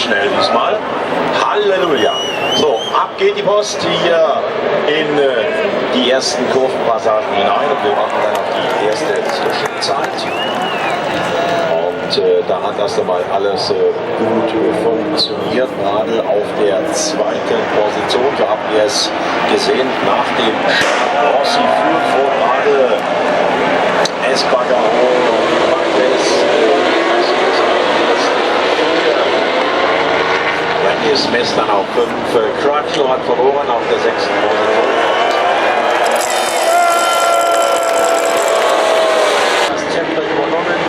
schnell diesmal. Halleluja. So, ab geht die Post hier in die ersten Kurvenpassagen hinein und wir machen dann auf die erste Zwischenzeit. Und da hat das einmal alles gut funktioniert, gerade auf der zweiten Position. So habt ihr es gesehen, nach dem Start Rossi führt vor gerade Esbagger und Marquez. Renntag Smith dann auf 5. Crutchlow hat verloren auf der 6. Position. Das Tempo übernommen.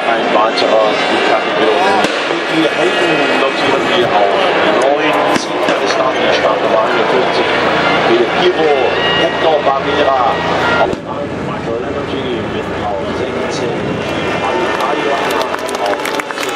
Ein weiterer Kategorie. Die Helden notieren wir auf 9. Sieg, das ist nach der Startnummer 41. Piro, Hector Barrera auf 8. Michael Lamborghini mit auf 16. Alcaia auf 17.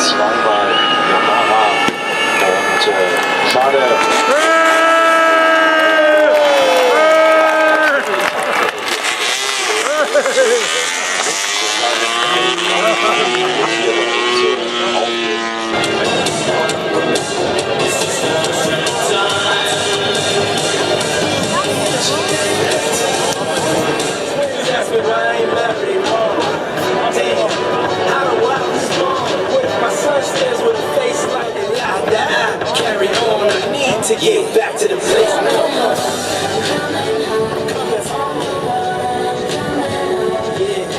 Zweimal Yamaha und schade. To get back to the place.